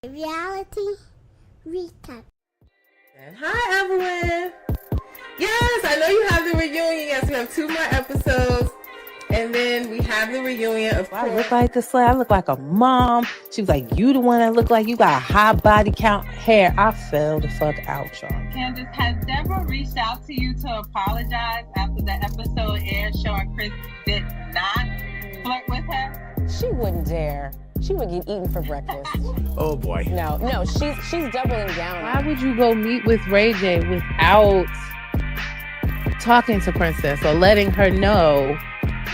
Reality recap. And hi, everyone. Yes, I know you have the reunion. Yes, we have 2 more episodes. And then we have the reunion of I look like the slave. I look like a mom. She was like, you the one that look like you got a high body count hair. I fell the fuck out, y'all. Candace, has Deborah reached out to you to apologize after the episode aired showing Chris did not flirt with her? She wouldn't dare. She would get eaten for breakfast. Oh boy. No, she's doubling down. Why would you go meet with Ray J without talking to Princess or letting her know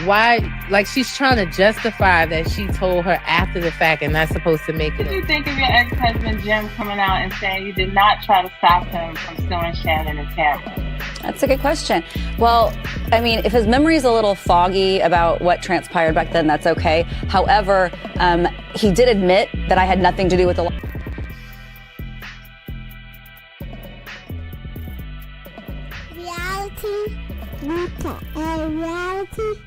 why? Like, she's trying to justify that she told her after the fact and not supposed to make it. What do you think of your ex-husband Jim coming out and saying you did not try to stop him from suing Shannon and Tamara? That's a good question. Well, I mean, if his memory is a little foggy about what transpired back then, that's okay. However, he did admit that I had nothing to do with the... Reality recap. Reality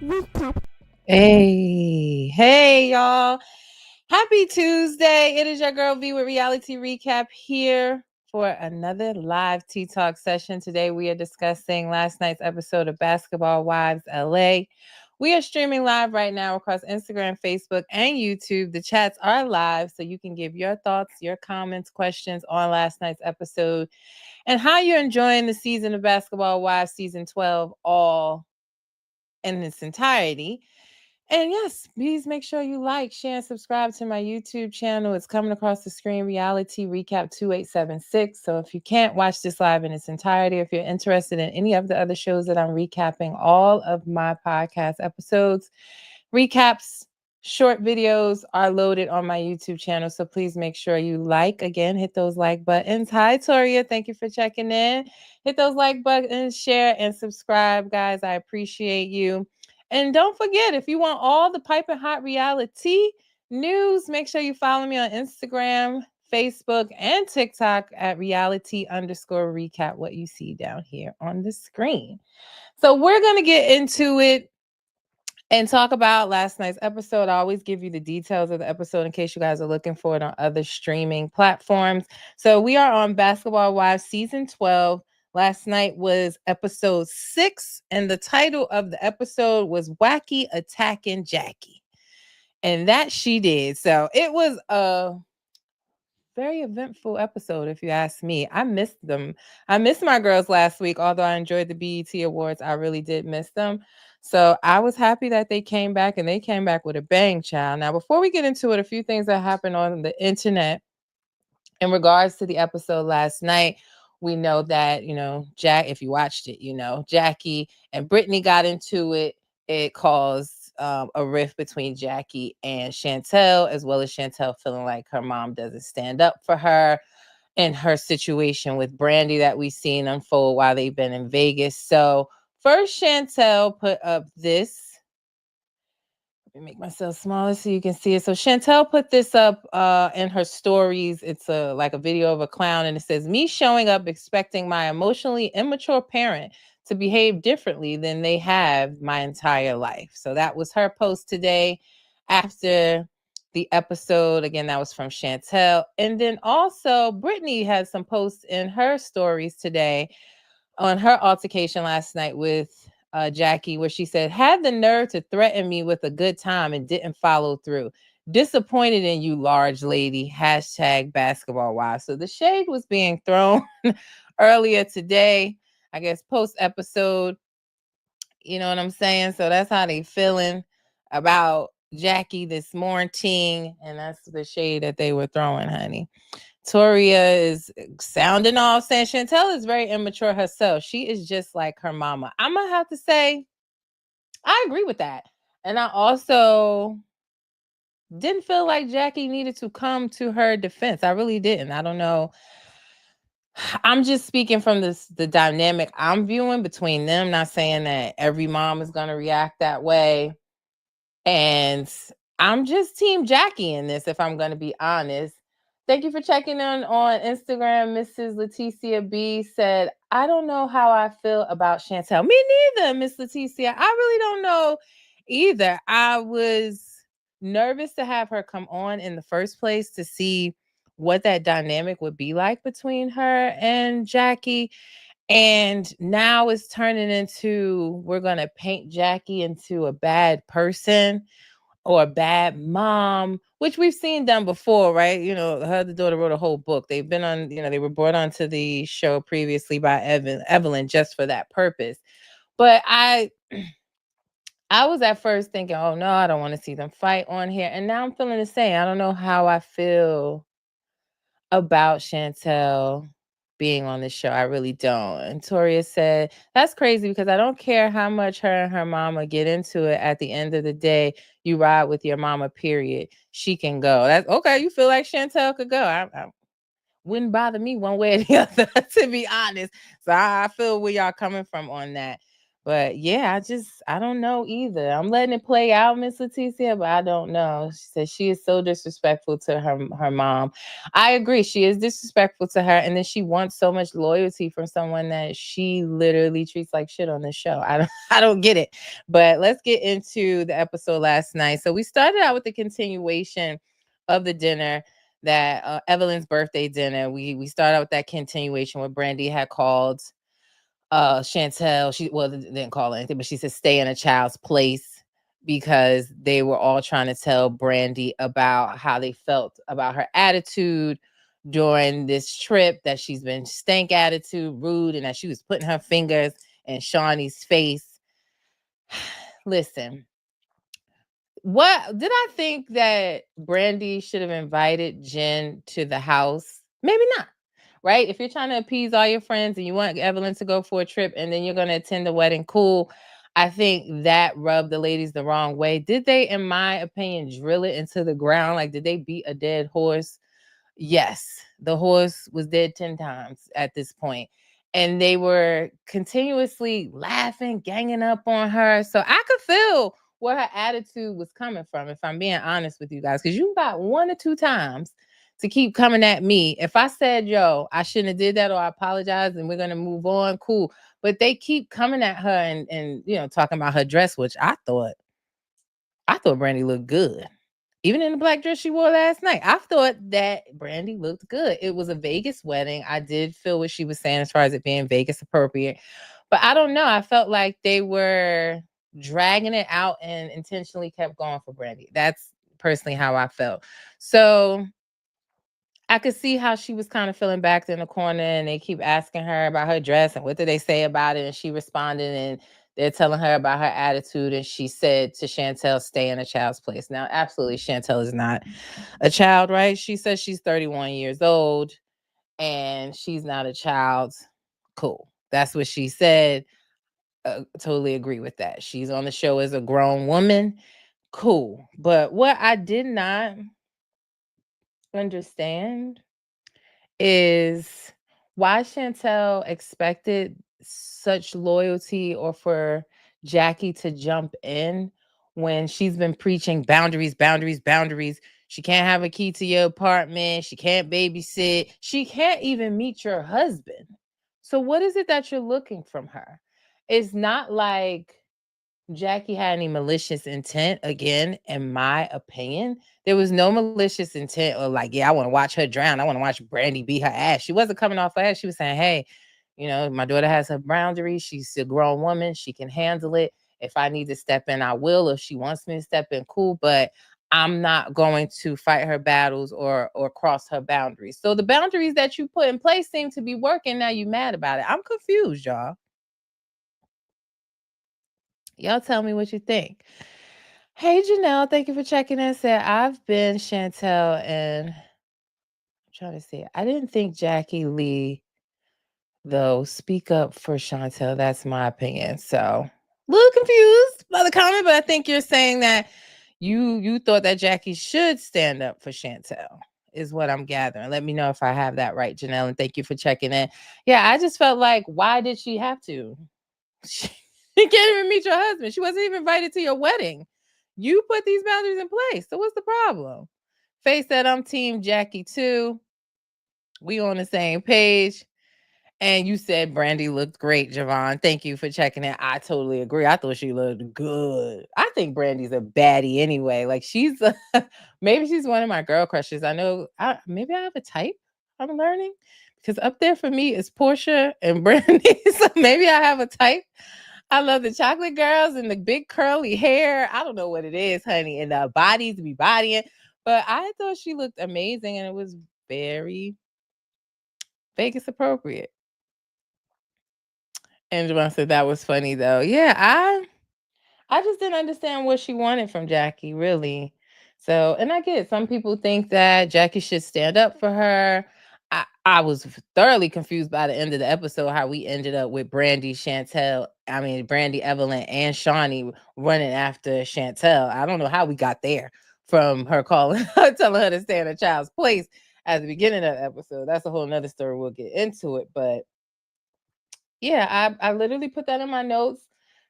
recap. Hey, y'all. Happy Tuesday. It is your girl V with Reality Recap here for another live Tea Talk session. Today we are discussing last night's episode of Basketball Wives LA. We are streaming live right now across Instagram, Facebook, and YouTube. The chats are live, so you can give your thoughts, your comments, questions on last night's episode and how you're enjoying the season of Basketball Wives season 12 all in its entirety. And yes, please make sure you like, share, and subscribe to my YouTube channel. It's coming across the screen, Reality Recap 2876. So if you can't watch this live in its entirety, if you're interested in any of the other shows that I'm recapping, all of my podcast episodes, recaps, short videos are loaded on my YouTube channel. So please make sure you like. Again, hit those like buttons. Hi, Toria. Thank you for checking in. Hit those like buttons, share, and subscribe, guys. I appreciate you. And don't forget, if you want all the piping hot reality news, make sure you follow me on Instagram, Facebook, and TikTok at reality_recap, what you see down here on the screen. So we're going to get into it and talk about last night's episode. I always give you the details of the episode in case you guys are looking for it on other streaming platforms. So we are on Basketball Wives season 12. Last night was episode 6, and the title of the episode was Wacky Attacking Jackie. And that she did. So it was a very eventful episode, if you ask me. I missed them. I missed my girls last week, although I enjoyed the BET Awards. I really did miss them. So I was happy that they came back, and they came back with a bang, child. Now, before we get into it, a few things that happened on the internet in regards to the episode last night. We know that, Jack, if you watched it, Jackie and Brittany got into it. It caused a rift between Jackie and Chantel, as well as Chantel feeling like her mom doesn't stand up for her in her situation with Brandy that we've seen unfold while they've been in Vegas. So first, Chantel put up this. Let me make myself smaller so you can see it. So Chantel put this up in her stories. It's like a video of a clown, and it says, "Me showing up expecting my emotionally immature parent to behave differently than they have my entire life." So that was her post today after the episode. Again, that was from Chantel. And then also Brittany had some posts in her stories today on her altercation last night with Jackie, where she said, "Had the nerve to threaten me with a good time and didn't follow through. Disappointed in you, large lady. Hashtag basketball wives." So the shade was being thrown earlier today, I guess post episode. You know what I'm saying? So that's how they feeling about Jackie this morning, and that's the shade that they were throwing, honey. Toria is sounding off, saying Chantel is very immature herself. She is just like her mama. I'm going to have to say, I agree with that. And I also didn't feel like Jackie needed to come to her defense. I really didn't. I don't know. I'm just speaking from the dynamic I'm viewing between them, not saying that every mom is going to react that way. And I'm just team Jackie in this, if I'm going to be honest. Thank you for checking in on Instagram. Mrs. Leticia B said, "I don't know how I feel about Chantel." Me neither, Miss Leticia. I really don't know either. I was nervous to have her come on in the first place to see what that dynamic would be like between her and Jackie. And now it's turning into, we're going to paint Jackie into a bad person or a bad mom, which we've seen done before, right? You know, her other daughter wrote a whole book. They've been on, you know, they were brought onto the show previously by Evelyn just for that purpose. But I was at first thinking, oh no, I don't want to see them fight on here. And now I'm feeling the same. I don't know how I feel about Chantel being on the show. I really don't. And Toria said, that's crazy because I don't care how much her and her mama get into it. At the end of the day, you ride with your mama, period. She can go. That's okay. You feel like Chantel could go. I wouldn't bother me one way or the other, to be honest. So I feel where y'all coming from on that. But yeah, I don't know either. I'm letting it play out, Miss Leticia, but I don't know. She said she is so disrespectful to her mom. I agree. She is disrespectful to her. And then she wants so much loyalty from someone that she literally treats like shit on the show. I don't get it. But let's get into the episode last night. So we started out with the continuation of the dinner, that Evelyn's birthday dinner. We started out with that continuation where Brandy had called Chantel. She didn't call her anything, but she said stay in a child's place because they were all trying to tell Brandy about how they felt about her attitude during this trip, that she's been stank attitude, rude, and that she was putting her fingers in Shawnee's face. Listen, what did I think that Brandy should have invited Jen to the house? Maybe not. Right? If you're trying to appease all your friends and you want Evelyn to go for a trip and then you're going to attend the wedding, cool. I think that rubbed the ladies the wrong way. Did they, in my opinion, drill it into the ground? Like, did they beat a dead horse? Yes, the horse was dead 10 times at this point. And they were continuously laughing, ganging up on her. So I could feel where her attitude was coming from, if I'm being honest with you guys, because you got 1 or 2 times to keep coming at me. If I said, yo, I shouldn't have did that, or I apologize and we're going to move on, cool. But they keep coming at her and you know, talking about her dress, which I thought Brandy looked good. Even in the black dress she wore last night, I thought that Brandy looked good. It was a Vegas wedding. I did feel what she was saying as far as it being Vegas appropriate. But I don't know. I felt like they were dragging it out and intentionally kept going for Brandy. That's personally how I felt. So I could see how she was kind of feeling backed in the corner, and they keep asking her about her dress and what did they say about it. And she responded, and they're telling her about her attitude. And she said to Chantel, stay in a child's place. Now, absolutely, Chantel is not a child, right? She says she's 31 years old and she's not a child. Cool. That's what she said. Totally agree with that. She's on the show as a grown woman. Cool. But what I did not understand is why Chantel expected such loyalty, or for Jackie to jump in when she's been preaching boundaries, boundaries, boundaries. She can't have a key to your apartment. She can't babysit. She can't even meet your husband. So what is it that you're looking from her? It's not like Jackie had any malicious intent. Again, in my opinion, there was no malicious intent or like, yeah, I want to watch her drown. I want to watch Brandy beat her ass. She wasn't coming off her ass. She was saying, hey, you know, my daughter has her boundaries. She's a grown woman. She can handle it. If I need to step in, I will. If she wants me to step in, cool. But I'm not going to fight her battles or cross her boundaries. So the boundaries that you put in place seem to be working. Now you mad about it. I'm confused, y'all. Y'all tell me what you think. Hey, Janelle, thank you for checking in. Said, I've been Chantel, and I'm trying to see. I didn't think Jackie Lee, though. Speak up for Chantel. That's my opinion. So, a little confused by the comment, but I think you're saying that you thought that Jackie should stand up for Chantel, is what I'm gathering. Let me know if I have that right, Janelle, and thank you for checking in. Yeah, I just felt like, why did she have to? She can't even meet your husband. She wasn't even invited to your wedding. You put these boundaries in place. So what's the problem? Faye said, I'm team Jackie too. We on the same page. And you said Brandy looked great, Javon. Thank you for checking it. I totally agree. I thought she looked good. I think Brandy's a baddie anyway. Like she's maybe she's one of my girl crushes. I know maybe I have a type. I'm learning because up there for me is Portia and Brandy. So maybe I have a type. I love the chocolate girls and the big curly hair. I don't know what it is, honey, and the bodies be bodying. But I thought she looked amazing and it was very Vegas appropriate. And Javon said that was funny though. Yeah, I just didn't understand what she wanted from Jackie, really. So, and I get some people think that Jackie should stand up for her. I was thoroughly confused by the end of the episode how we ended up with Brandy, Brandy, Evelyn, and Shawnee running after Chantel. I don't know how we got there from her calling her, telling her to stay in a child's place at the beginning of the episode. That's a whole nother story. We'll get into it. But yeah, I literally put that in my notes.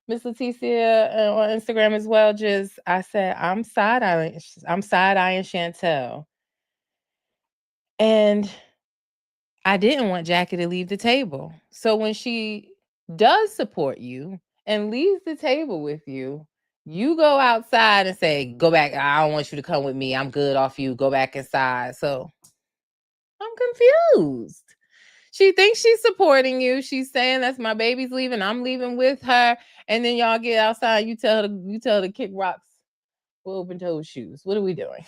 Miss Leticia on Instagram as well. Just I said I'm side eyeing Chantel, and I didn't want Jackie to leave the table. So when she does support you and leaves the table with you, you go outside and say, "Go back. I don't want you to come with me. I'm good off you. Go back inside." So I'm confused. She thinks she's supporting you. She's saying that's my baby's leaving. I'm leaving with her. And then y'all get outside. You tell her to kick rocks with open toe shoes. What are we doing?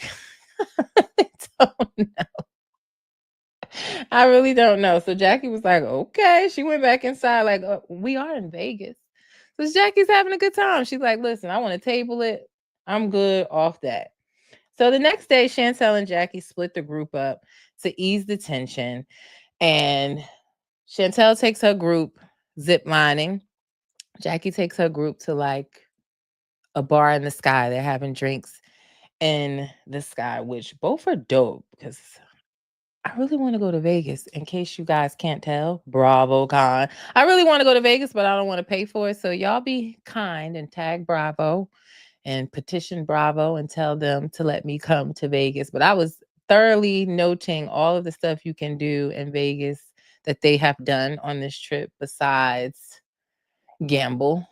I don't know. I really don't know. So Jackie was like, okay. She went back inside like, we are in Vegas. So Jackie's having a good time. She's like, listen, I want to table it. I'm good off that. So the next day, Chantel and Jackie split the group up to ease the tension. And Chantel takes her group zip lining. Jackie takes her group to like a bar in the sky. They're having drinks in the sky, which both are dope because I really want to go to Vegas. In case you guys can't tell, Bravo Con. I really want to go to Vegas, but I don't want to pay for it. So y'all be kind and tag Bravo and petition Bravo and tell them to let me come to Vegas. But I was thoroughly noting all of the stuff you can do in Vegas that they have done on this trip besides gamble.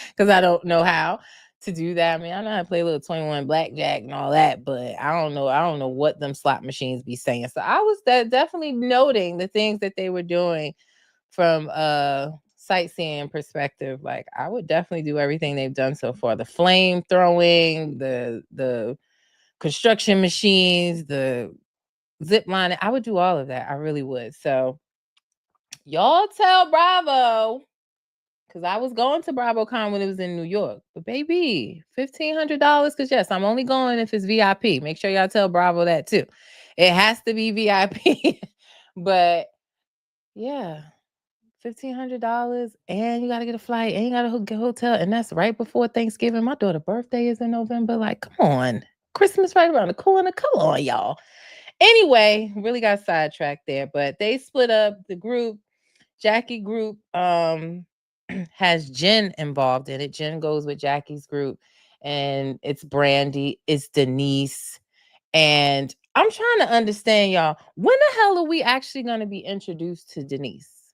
Because I don't know how to do that. I mean, I know how to play a little 21 blackjack and all that, but I don't know what them slot machines be saying. So I was definitely noting the things that they were doing from a sightseeing perspective. Like I would definitely do everything they've done so far. The flame throwing, the construction machines, the zip lining. I would do all of that. I really would. So y'all tell Bravo. Because I was going to BravoCon when it was in New York. But baby, $1,500. Because yes, I'm only going if it's VIP. Make sure y'all tell Bravo that too. It has to be VIP. But yeah, $1,500 and you got to get a flight and you got to get a hotel. And that's right before Thanksgiving. My daughter's birthday is in November. Like, come on. Christmas right around the corner. Come on, y'all. Anyway, really got sidetracked there. But they split up the group. Jackie group has Jen involved in it. Jen goes with Jackie's group, and it's Brandy, it's Denise. And I'm trying to understand, y'all, when the hell are we actually going to be introduced to Denise?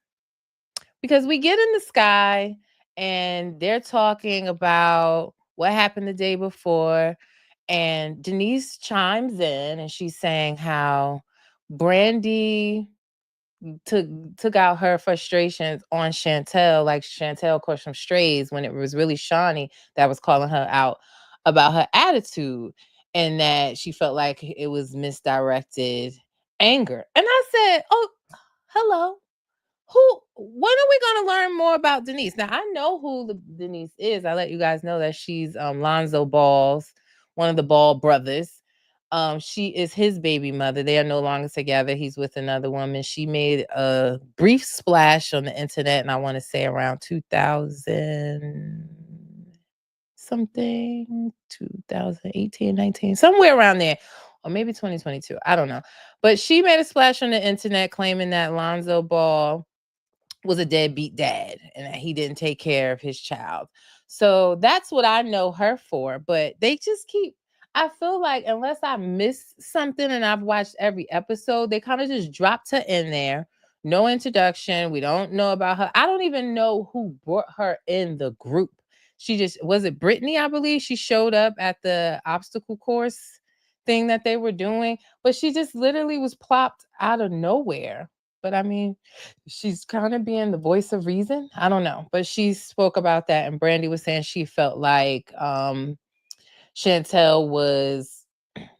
Because we get in the sky and they're talking about what happened the day before. And Denise chimes in and she's saying how Brandy took out her frustrations on Chantel, like Chantel caught some strays when it was really Shawnee that was calling her out about her attitude and that she felt like it was misdirected anger. And I said, oh, hello. When are we going to learn more about Denise? Now, I know who Denise is. I let you guys know that she's Lonzo Ball's, one of the Ball brothers. She is his baby mother. They are no longer together. He's with another woman. She made a brief splash on the internet, and I want to say around 2000 something, 2018, 19, somewhere around there, or maybe 2022. I don't know. But she made a splash on the internet claiming that Lonzo Ball was a deadbeat dad and that he didn't take care of his child. So that's what I know her for. But they just I feel like unless I miss something and I've watched every episode, they kind of just dropped her in there, No introduction. We don't know about her. I don't even know who brought her in the group. She just, was it Brittany, I believe? She showed up at the obstacle course thing that they were doing, but she just literally was plopped out of nowhere. But I mean, she's kind of being the voice of reason. I don't know. But she spoke about that, and Brandy was saying she felt like Chantel was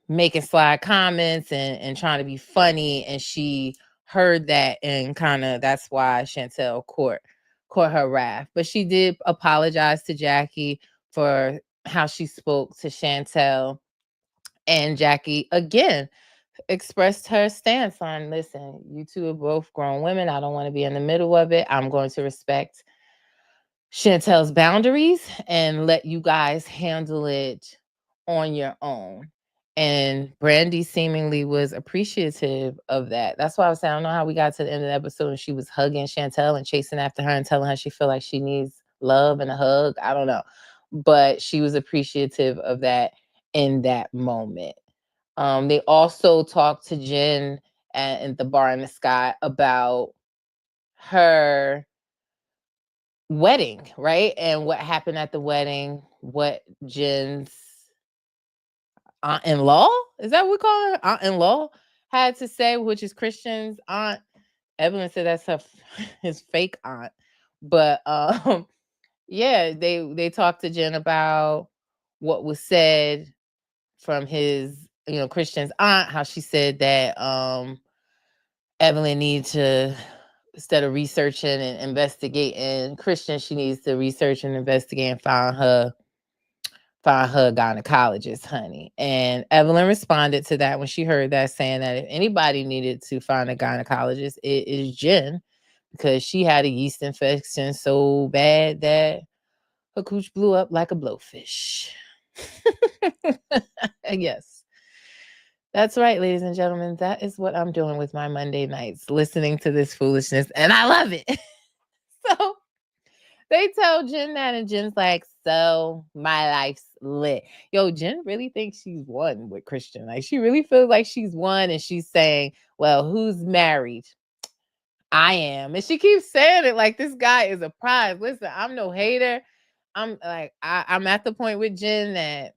making slide comments and trying to be funny, and she heard that, and kind of that's why Chantel caught her wrath. But she did apologize to Jackie for how she spoke to Chantel, and Jackie again expressed her stance on, listen, you two are both grown women. I don't want to be in the middle of it. I'm going to respect Chantel's boundaries and let you guys handle it on your own. And Brandy seemingly was appreciative of that. That's why I was saying, I don't know how we got to the end of the episode and she was hugging Chantel and chasing after her and telling her she feel like she needs love and a hug. I don't know. But she was appreciative of that in that moment. They also talked to Jen at the bar in the sky about her wedding, right? And what happened at the wedding, what Jen's aunt-in-law, is that what we call her? Aunt-in-law had to say, which is Christian's aunt. Evelyn said that's his fake aunt. But yeah, they talked to Jen about what was said from his, Christian's aunt, how she said that Evelyn needs to, instead of researching and investigating Christian, she needs to research and investigate and find her gynecologist, honey. And Evelyn responded to that when she heard that, saying that if anybody needed to find a gynecologist, it is Jen, because she had a yeast infection so bad that her cooch blew up like a blowfish. Yes. That's right, ladies and gentlemen. That is what I'm doing with my Monday nights, listening to this foolishness, and I love it. So they tell Jen that, and Jen's like, so my life's lit. Yo, Jen really thinks she's won with Christian. Like, she really feels like she's won, and she's saying, well, who's married? I am. And she keeps saying it like this guy is a prize. Listen, I'm no hater. I'm like, I'm at the point with Jen that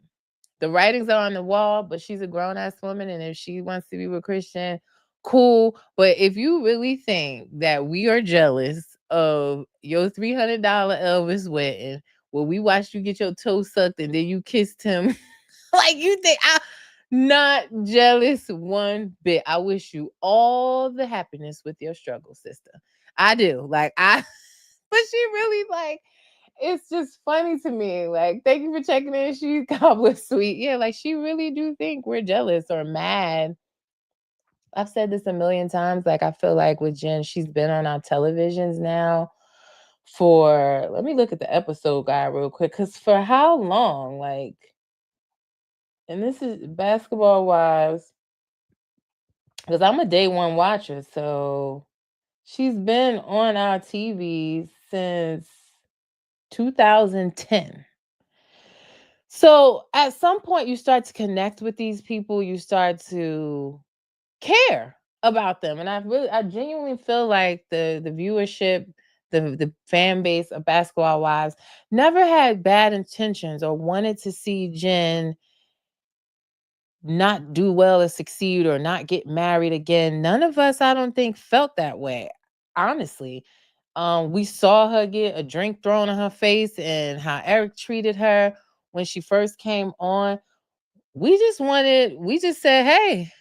the writings are on the wall, but she's a grown-ass woman, and if she wants to be with Christian, cool. But if you really think that we are jealous of your $300 Elvis wedding, where we watched you get your toe sucked and then you kissed him, like, you think I'm not jealous one bit. I wish you all the happiness with your struggle, sister. I do. Like, but she really, like, it's just funny to me. Like, thank you for checking in. She's gobbler sweet. Yeah, like, she really do think we're jealous or mad. I've said this a million times. Like, I feel like with Jen, she's been on our televisions now for, let me look at the episode guide real quick, because for how long? Like, and this is Basketball Wives, because I'm a day one watcher. So she's been on our TV since 2010. So at some point you start to connect with these people, you start to care about them. And I genuinely feel like the viewership, the fan base of Basketball Wives never had bad intentions or wanted to see Jen not do well or succeed or not get married again. None of us, I don't think, felt that way. Honestly. We saw her get a drink thrown in her face and how Eric treated her when she first came on. We just said, hey,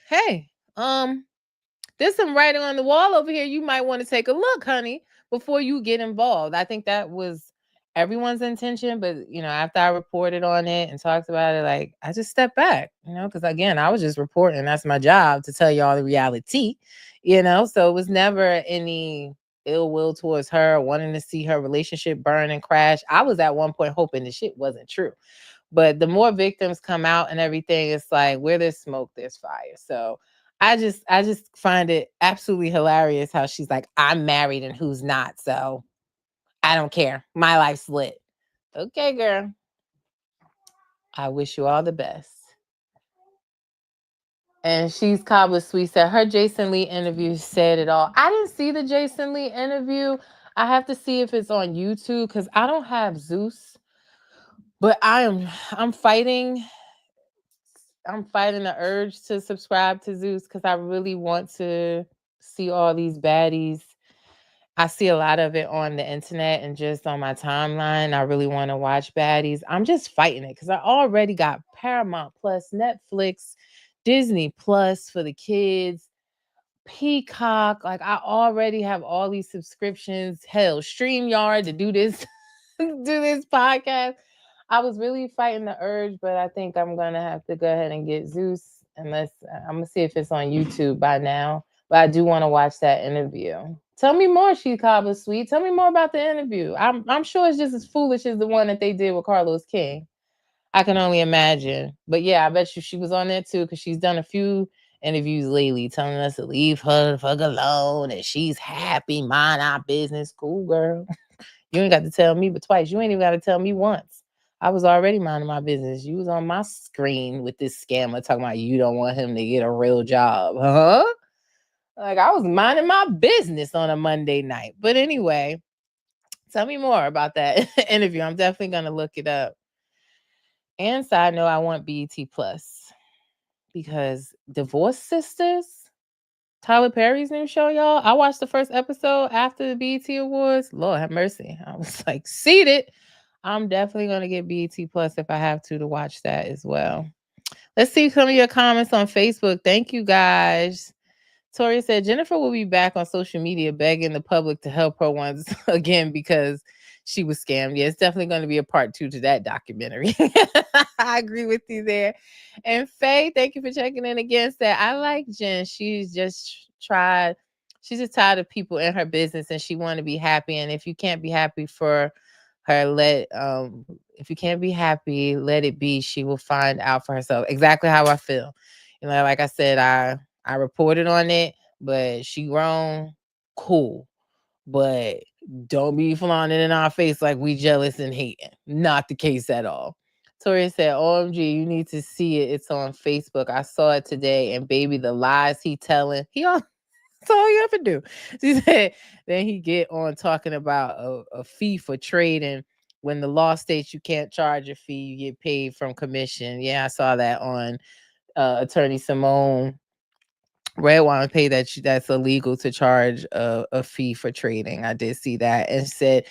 there's some writing on the wall over here. You might want to take a look, honey, before you get involved. I think that was everyone's intention. But, after I reported on it and talked about it, like, I just stepped back, because again, I was just reporting. That's my job, to tell y'all the reality, so it was never any ill will towards her, wanting to see her relationship burn and crash. I was at one point hoping the shit wasn't true. But the more victims come out and everything, it's like, where there's smoke, there's fire. So I just find it absolutely hilarious how she's like, I'm married and who's not. So I don't care. My life's lit. Okay, girl. I wish you all the best. And she's Cobbler Sweet said her Jason Lee interview said it all. I didn't see the Jason Lee interview. I have to see if it's on YouTube because I don't have Zeus. But I'm fighting the urge to subscribe to Zeus because I really want to see all these baddies. I see a lot of it on the internet and just on my timeline. I really want to watch baddies. I'm just fighting it because I already got Paramount Plus, Netflix, Disney Plus for the kids, Peacock. Like I already have all these subscriptions. Hell, StreamYard to do this, do this podcast. I was really fighting the urge, but I think I'm gonna have to go ahead and get Zeus. Unless I'm gonna see if it's on YouTube by now. But I do want to watch that interview. Tell me more, She Cobbler Sweet. Tell me more about the interview. I'm sure it's just as foolish as the one that they did with Carlos King. I can only imagine. But yeah, I bet you she was on there too because she's done a few interviews lately telling us to leave her the fuck alone and she's happy, mind our business. Cool, girl. You ain't got to tell me but twice. You ain't even got to tell me once. I was already minding my business. You was on my screen with this scammer talking about you don't want him to get a real job. Huh? Like I was minding my business on a Monday night. But anyway, tell me more about that interview. I'm definitely going to look it up. And side note, I want BET Plus because Divorce Sisters, Tyler Perry's new show, y'all. I watched the first episode after the BET Awards. Lord have mercy. I was like, seated. I'm definitely going to get BET Plus if I have to watch that as well. Let's see some of your comments on Facebook. Thank you, guys. Tori said Jennifer will be back on social media begging the public to help her once again because she was scammed. Yeah, it's definitely going to be a part 2 to that documentary. I agree with you there. And Faye, thank you for checking in against that. I like Jen. She's just tired of people in her business and she want to be happy. And if you can't be happy for her, if you can't be happy, let it be. She will find out for herself. Exactly how I feel. You know, like I said, I reported on it, but she grown, cool. But don't be flaunting in our face like we jealous and hating. Not the case at all. Tori said, OMG, you need to see it. It's on Facebook. I saw it today. And baby, the lies he telling, that's all you ever do. She said, then he get on talking about a fee for trading. When the law states you can't charge a fee, you get paid from commission. Yeah, I saw that on Attorney Simone Redwine pay that's illegal to charge a fee for trading. I did see that and said,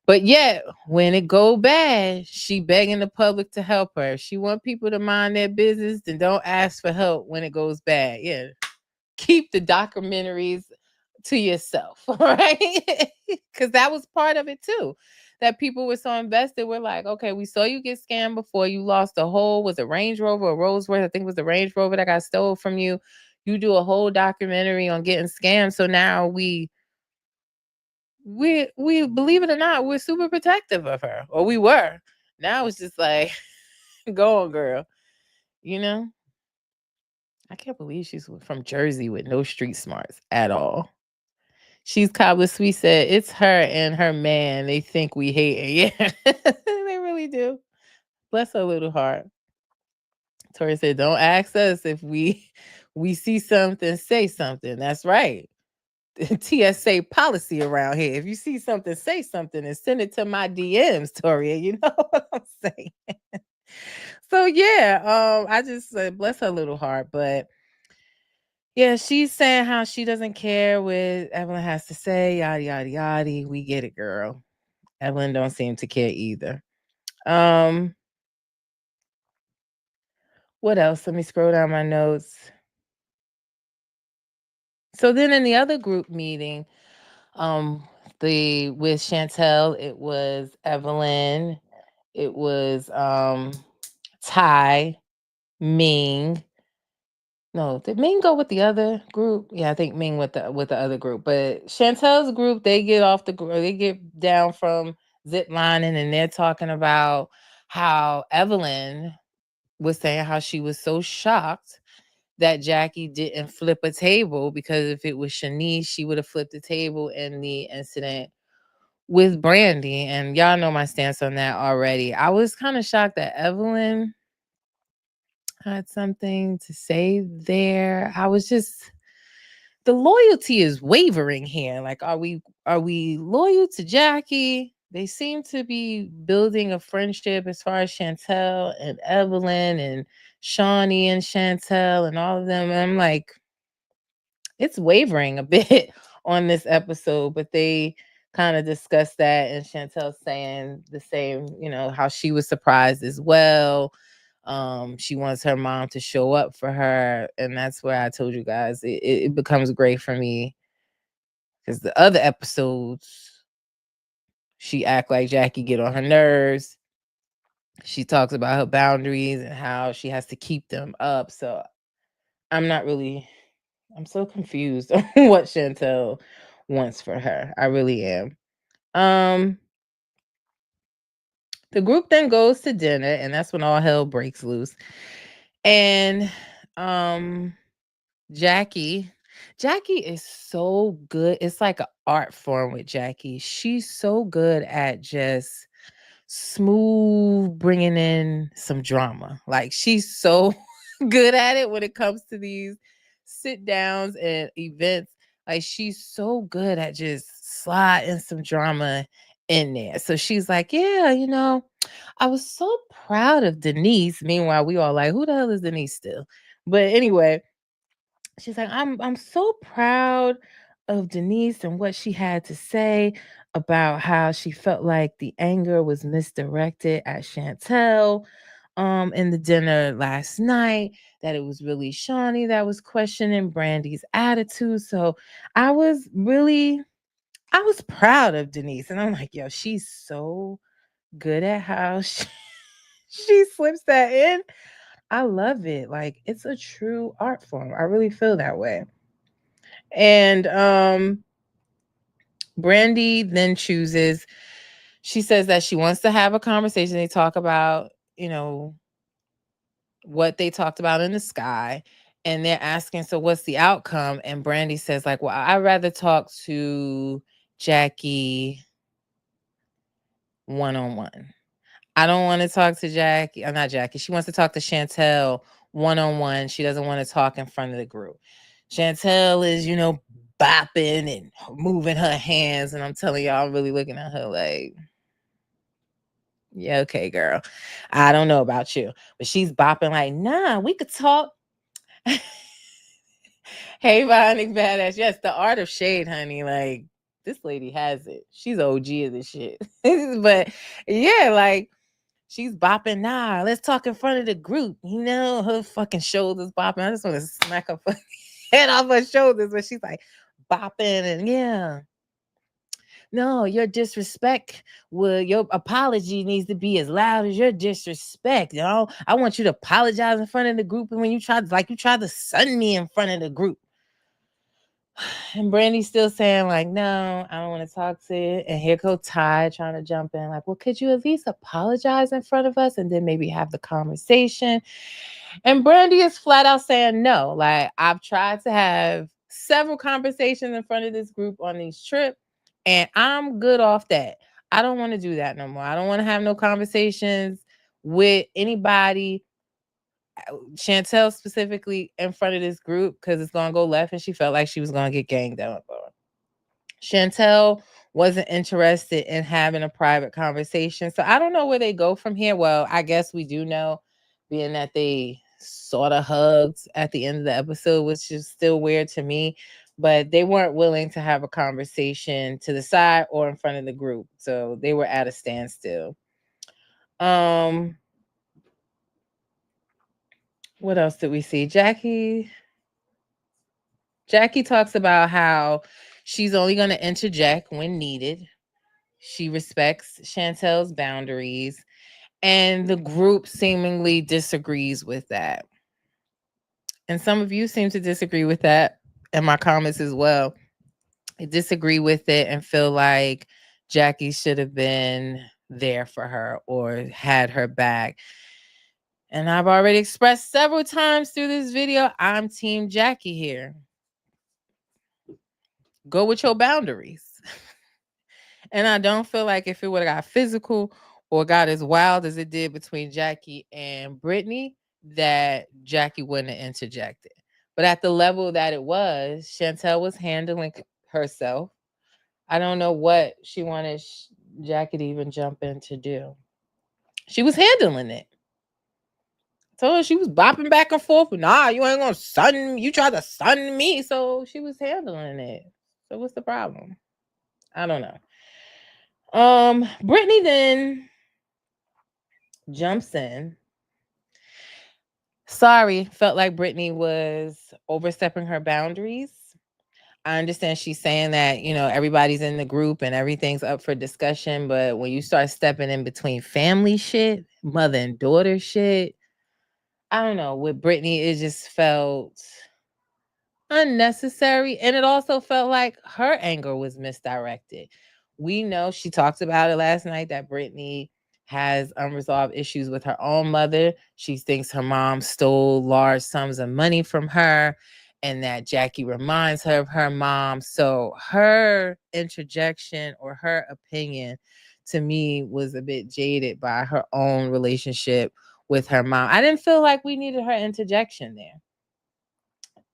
but yet when it go bad, she begging the public to help her. If she want people to mind their business, then don't ask for help when it goes bad. Yeah, keep the documentaries to yourself, right? Because that was part of it too. That people were so invested. We're like, okay, we saw you get scammed before. You lost a whole, was it Range Rover or Rolls Royce? I think it was the Range Rover that got stolen from you. You do a whole documentary on getting scammed. So now we believe it or not, we're super protective of her. Or we were. Now it's just like, go on, girl. You know? I can't believe she's from Jersey with no street smarts at all. She's Cobbler Sweet said, it's her and her man. They think we hate her. Yeah, they really do. Bless her little heart. Tori said, don't ask us if we see something, say something. That's right. TSA policy around here. If you see something, say something and send it to my DMs, Tori. You know what I'm saying? So yeah, I just said bless her little heart. But yeah, she's saying how she doesn't care what Evelyn has to say, yada yada yada. We get it, girl. Evelyn don't seem to care either. What else? Let me scroll down my notes. So then in the other group meeting, with Chantel, it was Evelyn, it was Ty, Ming. No, did Ming go with the other group? Yeah, I think Ming with the other group. But Chantel's group, they get down from zip lining and they're talking about how Evelyn was saying how she was so shocked that Jackie didn't flip a table because if it was Shanice, she would have flipped the table in the incident with Brandy. And y'all know my stance on that already. I was kind of shocked that Evelyn had something to say there. I was just, the loyalty is wavering here. Like, are we loyal to Jackie? They seem to be building a friendship as far as Chantel and Evelyn and Shawnee and Chantel and all of them. And I'm like, it's wavering a bit on this episode, but they kind of discussed that, and Chantel saying the same, how she was surprised as well. She wants her mom to show up for her, and that's where I told you guys it becomes great for me, because the other episodes she act like Jackie get on her nerves. She talks about her boundaries and how she has to keep them up. So I'm so confused on what Chantel wants for her. I really am. The group then goes to dinner, and that's when all hell breaks loose. And Jackie is so good. It's like an art form with Jackie. She's so good at just smooth bringing in some drama. Like, she's so good at it when it comes to these sit downs and events. Like, she's so good at just sliding some drama in there. So she's like, yeah, I was so proud of Denise. Meanwhile, we all like, who the hell is Denise still? But anyway, she's like, I'm so proud of Denise and what she had to say about how she felt like the anger was misdirected at Chantel in the dinner last night, that it was really Shawnee that was questioning Brandy's attitude. So I was proud of Denise. And I'm like, yo, she's so good at how she slips that in. I love it. Like, it's a true art form. I really feel that way. And Brandy then chooses, she says that she wants to have a conversation. They talk about, what they talked about in the sky. And they're asking, so what's the outcome? And Brandy says, like, well, I'd rather talk to Jackie one-on-one. I don't want to talk to Jackie. Not Jackie. She wants to talk to Chantel one-on-one. She doesn't want to talk in front of the group. Chantel is, bopping and moving her hands. And I'm telling y'all, I'm really looking at her like, yeah, okay, girl. I don't know about you. But she's bopping like, nah, we could talk. Hey, Bionic Badass. Yes, the art of shade, honey. Like, this lady has it. She's OG of this shit. But yeah, like, she's bopping. Nah, let's talk in front of the group. Her fucking shoulders bopping. I just want to smack her fucking head off her shoulders. But she's like bopping and yeah. No, your disrespect, your apology needs to be as loud as your disrespect. I want you to apologize in front of the group. And when you tried to sun me in front of the group. And Brandy's still saying, like, no, I don't want to talk to you. And here goes Ty trying to jump in, like, well, could you at least apologize in front of us and then maybe have the conversation? And Brandy is flat out saying no. Like, I've tried to have several conversations in front of this group on these trips, and I'm good off that. I don't want to do that no more. I don't want to have no conversations with anybody, Chantel specifically, in front of this group, because it's going to go left, and she felt like she was going to get ganged up on. Chantel wasn't interested in having a private conversation. So I don't know where they go from here. Well, I guess we do know, being that they sort of hugged at the end of the episode, which is still weird to me. But they weren't willing to have a conversation to the side or in front of the group. So they were at a standstill. What else did we see? Jackie talks about how she's only going to interject when needed. She respects Chantel's boundaries, and the group seemingly disagrees with that. And some of you seem to disagree with that in my comments as well. I disagree with it and feel like Jackie should have been there for her or had her back. And I've already expressed several times through this video, I'm Team Jackie here. Go with your boundaries. And I don't feel like if it would have got physical or got as wild as it did between Jackie and Brittany, that Jackie wouldn't have interjected. But at the level that it was, Chantel was handling herself. I don't know what she wanted Jackie to even jump in to do. She was handling it. Told her she was bopping back and forth. Nah, you ain't gonna sun. You tried to sun me, so she was handling it. So what's the problem? I don't know. Brittany then jumps in. Sorry, felt like Brittany was overstepping her boundaries. I understand she's saying that, everybody's in the group and everything's up for discussion, but when you start stepping in between family shit, mother and daughter shit, I don't know. With Brittany, it just felt unnecessary. And it also felt like her anger was misdirected. We know she talked about it last night that Brittany has unresolved issues with her own mother. She thinks her mom stole large sums of money from her and that Jackie reminds her of her mom. So her interjection or her opinion to me was a bit jaded by her own relationship with her mom. I didn't feel like we needed her interjection there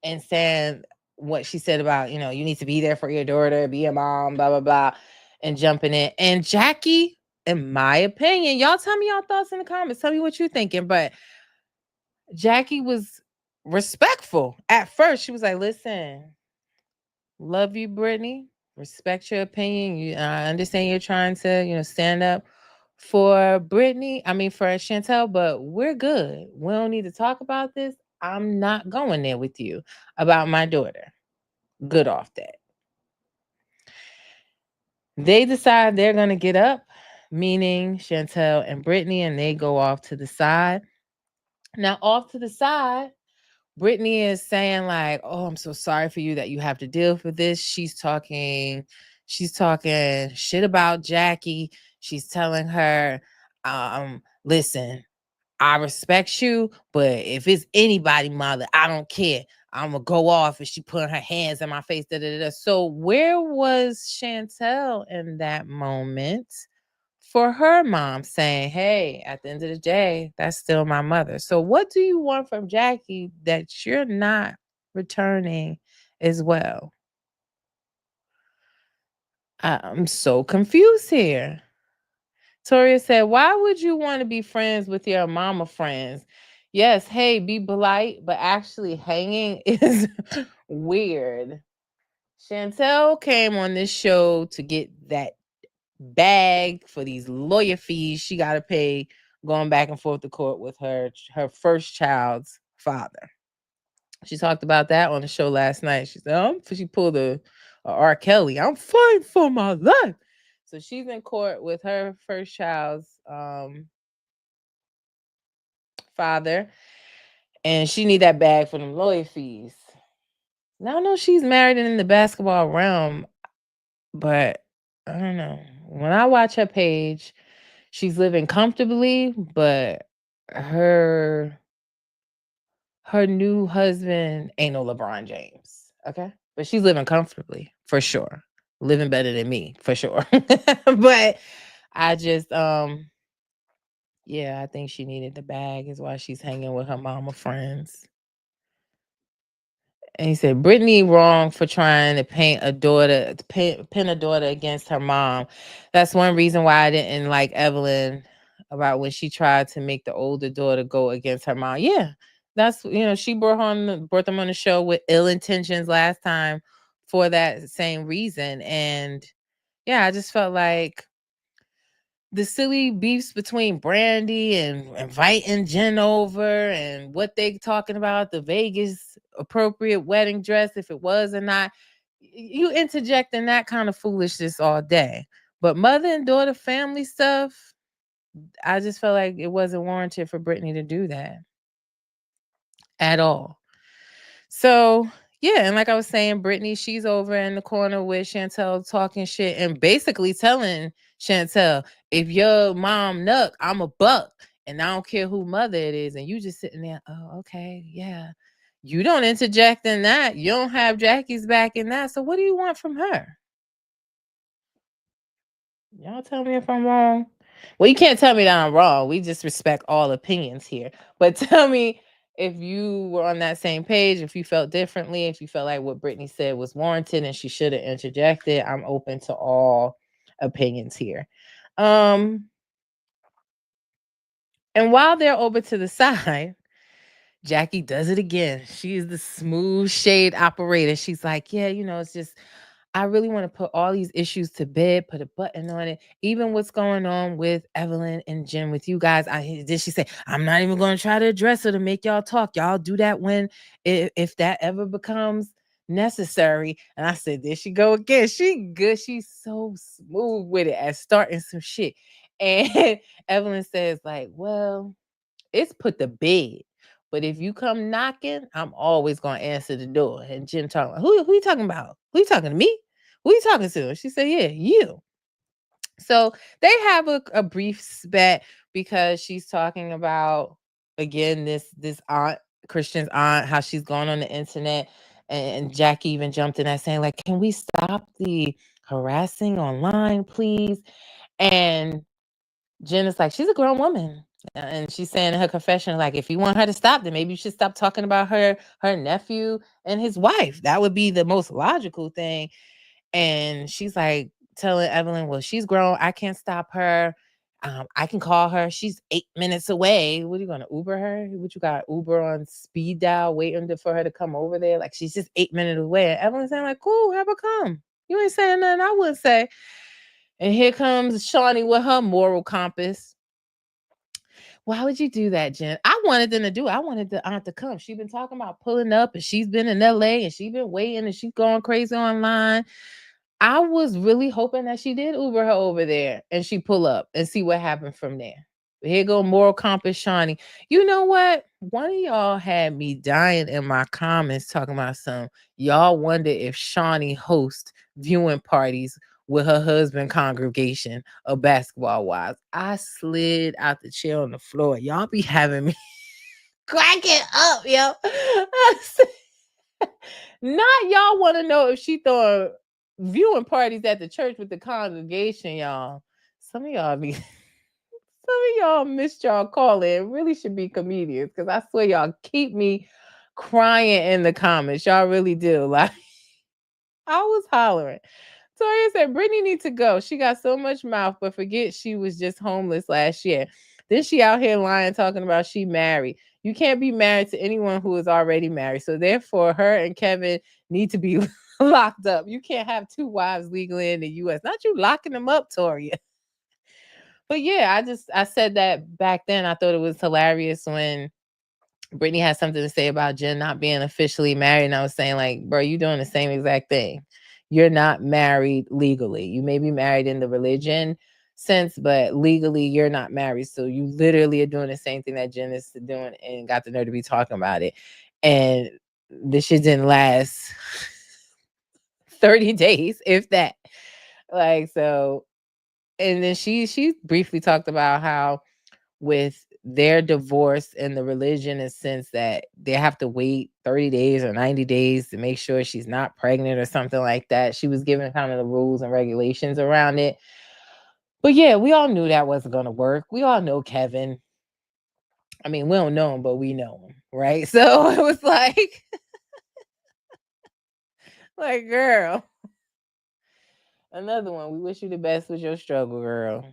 and saying what she said about, you need to be there for your daughter, be a mom, blah, blah, blah, and jumping in. And Jackie, in my opinion, y'all tell me y'all thoughts in the comments. Tell me what you're thinking. But Jackie was respectful. At first, she was like, listen, love you, Brittany. Respect your opinion. I understand you're trying to, stand up for Brittany. I mean, for Chantel, but we're good. We don't need to talk about this. I'm not going there with you about my daughter. Good off that. They decide they're going to get up, meaning Chantel and Brittany, and they go off to the side. Now, off to the side, Brittany is saying like, oh, I'm so sorry for you that you have to deal with this. She's talking shit about Jackie. She's telling her, listen, I respect you, but if it's anybody, mother, I don't care. I'm gonna go off and she put her hands in my face. Da, da, da. So where was Chantel in that moment for her mom saying, hey, at the end of the day, that's still my mother. So what do you want from Jackie that you're not returning as well? I'm so confused here. Toria said, why would you want to be friends with your mama friends? Yes, hey, be polite, but actually hanging is weird. Chantel came on this show to get that bag for these lawyer fees she got to pay going back and forth to court with her first child's father. She talked about that on the show last night. She said, she pulled a R. Kelly. I'm fighting for my life. So she's in court with her first child's father, and she need that bag for them lawyer fees. Now I know she's married and in the basketball realm, but I don't know. When I watch her page, she's living comfortably, but her new husband ain't no LeBron James, okay? But she's living comfortably, for sure. Living better than me, for sure. But I just, yeah, I think she needed the bag is why she's hanging with her mama friends. And he said, Brittany wrong for trying to pin a daughter against her mom. That's one reason why I didn't like Evelyn about when she tried to make the older daughter go against her mom. Yeah, that's, she brought them on the show with ill intentions last time for that same reason. And yeah, I just felt like the silly beefs between Brandy and inviting Jen over and what they talking about, the Vegas appropriate wedding dress, if it was or not. You interject in that kind of foolishness all day. But mother and daughter family stuff, I just felt like it wasn't warranted for Brittany to do that at all. So yeah, and like I was saying, Brittany, she's over in the corner with Chantel talking shit and basically telling Chantel, if your mom nuck, I'm a buck. And I don't care who mother it is. And you just sitting there, oh, okay, yeah. You don't interject in that. You don't have Jackie's back in that. So what do you want from her? Y'all tell me if I'm wrong. Well, you can't tell me that I'm wrong. We just respect all opinions here. But tell me if you were on that same page, if you felt differently, if you felt like what Brittany said was warranted and she should have interjected. I'm open to all opinions here. And while they're over to the side, Jackie does it again. She is the smooth shade operator. She's like, yeah, it's just, I really want to put all these issues to bed, put a button on it. Even what's going on with Evelyn and Jen with you guys. Did she say, I'm not even going to try to address her to make y'all talk. Y'all do that when, if that ever becomes necessary. And I said, there she go again. She good. She's so smooth with it at starting some shit. And Evelyn says like, well, it's put to bed. But if you come knocking, I'm always gonna answer the door. And Jen talking, who you talking about? Who you talking to me? Who you talking to? And she said, yeah, you. So they have a brief spat because she's talking about again this aunt, Christian's aunt, how she's gone on the internet, and Jackie even jumped in that saying like, can we stop the harassing online, please? And Jen is like, she's a grown woman. And she's saying in her confession, like, if you want her to stop, then maybe you should stop talking about her nephew and his wife. That would be the most logical thing. And she's like telling Evelyn, well, she's grown. I can't stop her. I can call her. She's 8 minutes away. What are you going to Uber her? What you got? Uber on speed dial waiting for her to come over there? Like, she's just 8 minutes away. And Evelyn's saying like, cool, have her come. You ain't saying nothing I would say. And here comes Shawnee with her moral compass. Why would you do that, Jen? I wanted them to do it. I wanted the aunt to come. She's been talking about pulling up and she's been in LA and she's been waiting and she's going crazy online. I was really hoping that she did Uber her over there and she pull up and see what happened from there. Here go moral compass Shawnee. You know what? One of y'all had me dying in my comments talking about some. Y'all wonder if Shawnee hosts viewing parties with her husband congregation of basketball wives. I slid out the chair on the floor. Y'all be having me cracking up, yo. Not y'all want to know if she throwing viewing parties at the church with the congregation, y'all. Some of y'all missed y'all calling. Really should be comedians because I swear y'all keep me crying in the comments. Y'all really do. Like, I was hollering. Toria said, Brittany needs to go. She got so much mouth, but forget she was just homeless last year. Then she out here lying, talking about she married. You can't be married to anyone who is already married. So therefore, her and Kevin need to be locked up. You can't have two wives legally in the U.S. Not you locking them up, Toria. But yeah, I said that back then. I thought it was hilarious when Brittany had something to say about Jen not being officially married. And I was saying, like, bro, you doing the same exact thing. You're not married legally. You may be married in the religion sense, but legally you're not married. So you literally are doing the same thing that Jen is doing and got the nerve to be talking about it. And this shit didn't last 30 days, if that. Like, so, and then she briefly talked about how with their divorce and the religion in the sense that they have to wait 30 days or 90 days to make sure she's not pregnant or something like that. She was given kind of the rules and regulations around it. But yeah, we all knew that wasn't going to work. We all know Kevin. I mean, we don't know him, but we know him, right? So it was like, like, girl. Another one. We wish you the best with your struggle, girl.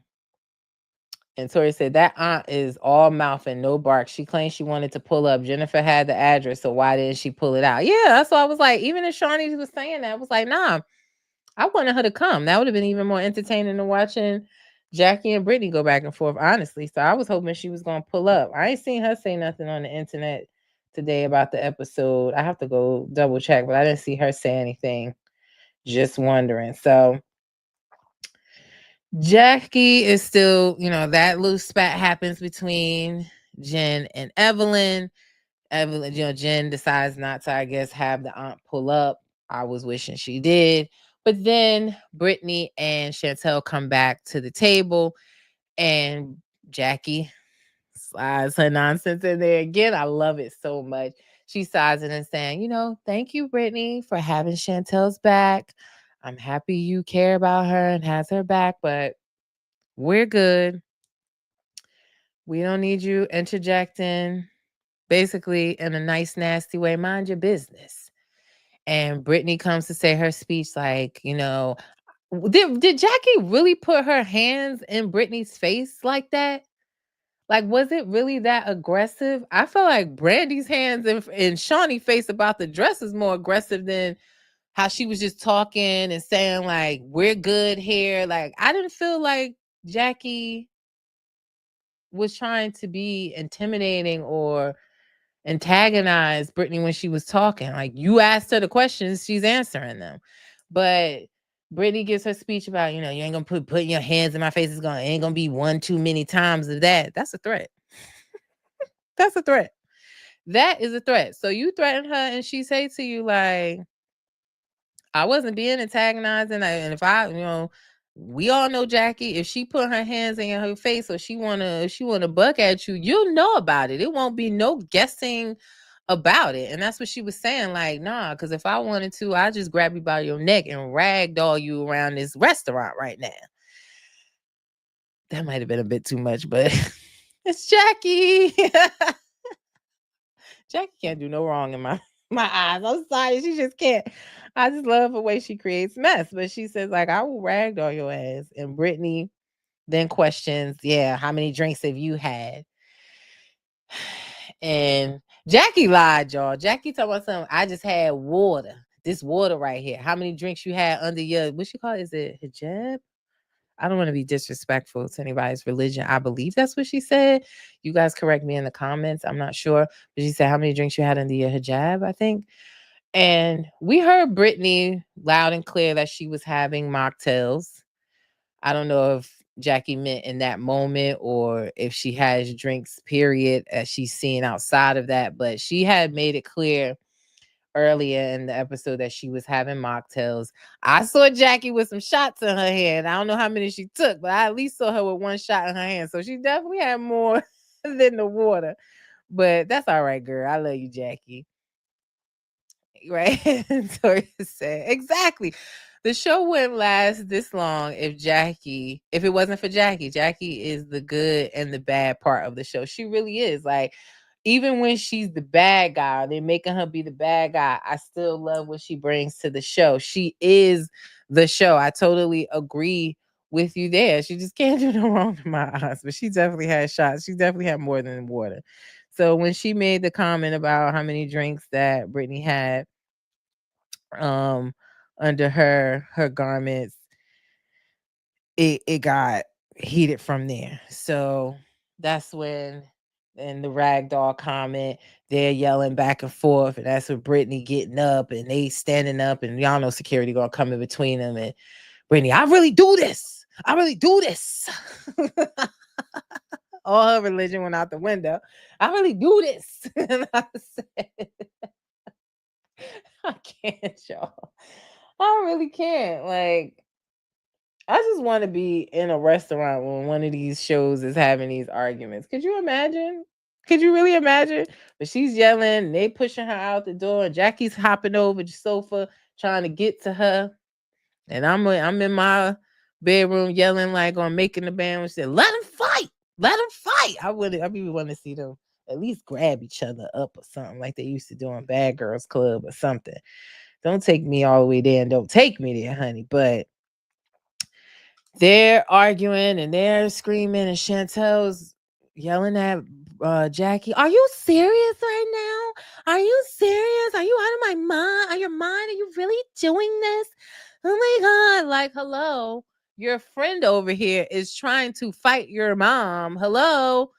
And Tori said that aunt is all mouth and no bark. She claimed she wanted to pull up. Jennifer had the address, so why didn't she pull it out? Yeah, that's why I was like, even if Shawnee was saying that, I was like, nah, I wanted her to come. That would have been even more entertaining than watching Jackie and Brittany go back and forth, honestly. So I was hoping she was going to pull up. I ain't seen her say nothing on the internet today about the episode. I have to go double check, but I didn't see her say anything. Just wondering. So Jackie is still, that little spat happens between Jen and Evelyn. Jen decides not to, I guess, have the aunt pull up. I was wishing she did. But then Brittany and Chantel come back to the table and Jackie slides her nonsense in there again. I love it so much. She sighs it and saying, thank you, Brittany, for having Chantel's back. I'm happy you care about her and has her back, but we're good. We don't need you interjecting, basically in a nice, nasty way. Mind your business. And Brittany comes to say her speech, like, did Jackie really put her hands in Brittany's face like that? Like, was it really that aggressive? I feel like Brandy's hands in Shawnee's face about the dress is more aggressive than how she was just talking and saying, like, we're good here. Like, I didn't feel like Jackie was trying to be intimidating or antagonize Brittany when she was talking. Like, you asked her the questions, she's answering them. But Brittany gives her speech about, you ain't gonna putting your hands in my face. Ain't gonna be one too many times of that. That's a threat. That's a threat. That is a threat. So you threaten her and she say to you, like, I wasn't being antagonizing. And if we all know Jackie, if she put her hands in her face or if she wanna buck at you, you'll know about it. It won't be no guessing about it. And that's what she was saying. Like, nah, because if I wanted to, I'd just grab you by your neck and ragdoll you around this restaurant right now. That might have been a bit too much, but it's Jackie. Jackie can't do no wrong in my eyes. I'm sorry, she just can't. I just love the way she creates mess. But she says, like, I will ragdoll your ass. And Brittany then questions, yeah, how many drinks have you had? And Jackie lied, y'all. Jackie talking about something. I just had water. This water right here. How many drinks you had under your, what you call it? Is it hijab? I don't want to be disrespectful to anybody's religion. I believe that's what she said. You guys correct me in the comments. I'm not sure. But she said how many drinks you had under your hijab, I think. And we heard Brittany loud and clear that she was having mocktails. I don't know if Jackie meant in that moment or if she has drinks, period, as she's seeing outside of that. But she had made it clear earlier in the episode that she was having mocktails. I saw Jackie with some shots in her hand. I don't know how many she took, but I at least saw her with one shot in her hand. So she definitely had more than the water. But that's all right, girl. I love you, Jackie. Right? Tori said, exactly. The show wouldn't last this long if it wasn't for Jackie. Jackie is the good and the bad part of the show. She really is. Like, even when she's the bad guy, they're making her be the bad guy, I still love what she brings to the show. She is the show. I totally agree with you there. She just can't do no wrong in my eyes, but she definitely had shots. She definitely had more than water. So when she made the comment about how many drinks that Brittany had under her garments, it got heated from there. So that's when in the ragdoll comment, they're yelling back and forth, and that's with Brittany getting up and they standing up, and y'all know security gonna come in between them. And Brittany, I really do this. I really do this. All her religion went out the window. I really do this. And I said, I can't, y'all. I really can't. Like, I just want to be in a restaurant when one of these shows is having these arguments. Could you imagine? Could you really imagine? But she's yelling, they pushing her out the door, and Jackie's hopping over the sofa trying to get to her. And I'm in my bedroom yelling like on Making the Band, which said, "Let them fight, let them fight." I really want to see them at least grab each other up or something like they used to do on Bad Girls Club or something. Don't take me all the way there and don't take me there, honey. But they're arguing and they're screaming, and Chantel's yelling at Jackie, "Are you serious right now? Are you serious? Are you out of my mind? Are your mind? Are you really doing this? Oh my God." Like, hello, your friend over here is trying to fight your mom. Hello,